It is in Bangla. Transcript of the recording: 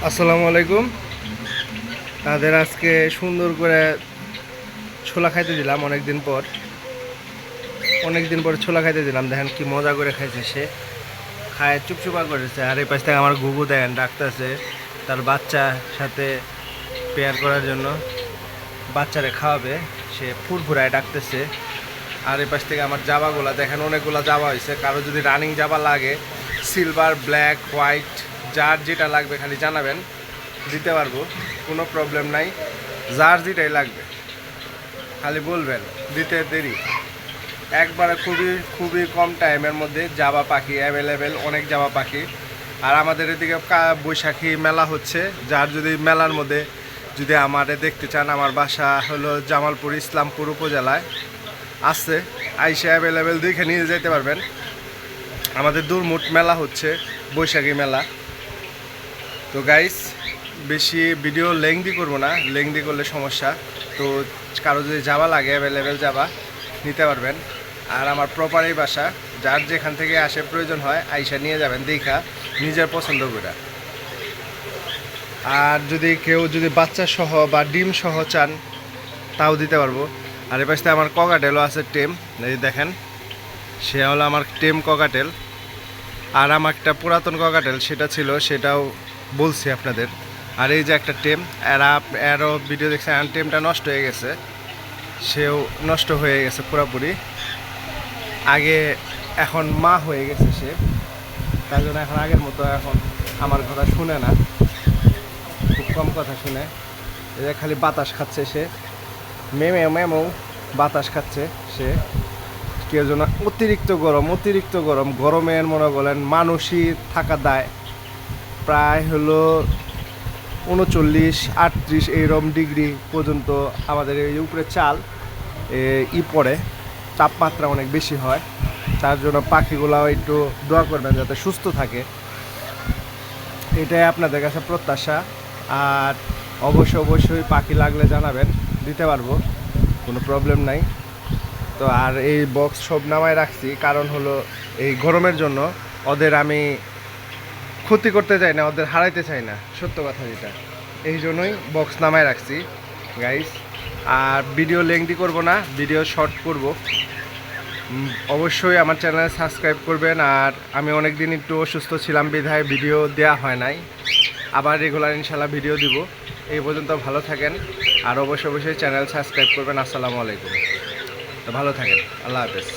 আসসালামু আলাইকুম। তাদের আজকে সুন্দর করে ছোলা খাইতে দিলাম। অনেক দিন পর ছোলা খাইতে দিলাম। দেখেন কি মজা করে খাইছে সে, খায় চুপচুপা করেছে। আর এই পাশ থেকে আমার গুগু দেখেন ডাকতেছে তার বাচ্চার সাথে পেয়ার করার জন্য, বাচ্চারে খাওয়াবে। সে ফুরফুরায় ডাকতেছে। আর এই পাশ থেকে আমার জাবাগুলা দেখেন, অনেকগুলা জাবা হয়েছে। কারো যদি রানিং জাবা লাগে, সিলভার, ব্ল্যাক, হোয়াইট, যার যেটা লাগবে খালি জানাবেন, দিতে পারবো, কোনো প্রবলেম নাই। যার যেটাই লাগবে খালি বলবেন, দিতে দেরি। একবারে খুবই খুবই কম টাইমের মধ্যে জাবা পাখি অ্যাভেলেবেল, অনেক জাবা পাখি। আর আমাদের এদিকে বৈশাখী মেলা হচ্ছে। যার যদি মেলার মধ্যে যদি আমারে দেখতে চান, আমার বাসা হলো জামালপুর, ইসলামপুর উপজেলায় আছে। আইসা অ্যাভেলেবেল দেখে নিয়ে যেতে পারবেন। আমাদের দুর্মুট মেলা হচ্ছে, বৈশাখী মেলা। তো গাইস, বেশি ভিডিও লেংদি করবো না, লেংদি করলে সমস্যা। তো কারো যদি যাওয়া লাগে, অ্যাভেলেবেল যাবা নিতে পারবেন। আর আমার প্রপারই বাসা, যার যেখান থেকে আসে প্রয়োজন হয় আইসা নিয়ে যাবেন দেখা, নিজের পছন্দ করে। আর যদি কেউ যদি বাচ্চা সহ বা ডিম সহ চান, তাও দিতে পারবো। আর এ পাশে আমার ককাটেলও আছে, টেম। এই দেখেন, সে হলো আমার টেম ককাটেল। আর আমার একটা পুরাতন ককাটেল সেটা ছিল, সেটাও বলছি আপনাদের। আর এই যে একটা টেম, এরও ভিডিও দেখছে, আর টেমটা নষ্ট হয়ে গেছে, সেও নষ্ট হয়ে গেছে পুরোপুরি। আগে এখন মা হয়ে গেছে সে, তার জন্য এখন আগের মতো এখন আমার কথা শুনে না, খুব কম কথা শুনে। এই যে খালি বাতাস খাচ্ছে সে, মেমো বাতাস খাচ্ছে সে। কেউ যেন অতিরিক্ত গরম, গরমের মনে বলেন মানুষই থাকা দায়। প্রায় হলো 39-38 এইরকম ডিগ্রি পর্যন্ত আমাদের এই উপরে চাল পড়ে, তাপমাত্রা অনেক বেশি হয়। তার জন্য পাখিগুলাও একটু দোয়া করবেন যাতে সুস্থ থাকে, এটাই আপনাদের কাছে প্রত্যাশা। আর অবশ্যই পাখি লাগলে জানাবেন, দিতে পারবো, কোনো প্রবলেম নাই। তো আর এই বক্স সব নামায় রাখছি, কারণ হলো এই গরমের জন্য ওদের আমি ক্ষতি করতে চাই না, ওদের হারাইতে চাই না, সত্য কথা যেটা। এই জন্যই বক্স নামায় রাখছি গাইস। আর ভিডিও লেংদি করব না, ভিডিও শর্ট করব। অবশ্যই আমার চ্যানেল সাবস্ক্রাইব করবেন। আর আমি অনেক দিন একটু অসুস্থ ছিলাম, বিধায় ভিডিও দেওয়া হয় নাই। আবার রেগুলার ইনশাল্লাহ ভিডিও দিব। এই পর্যন্ত ভালো থাকেন। আর অবশ্যই চ্যানেল সাবস্ক্রাইব করবেন। আসসালামু আলাইকুম। তো ভালো থাকেন, আল্লাহ হাফেজ।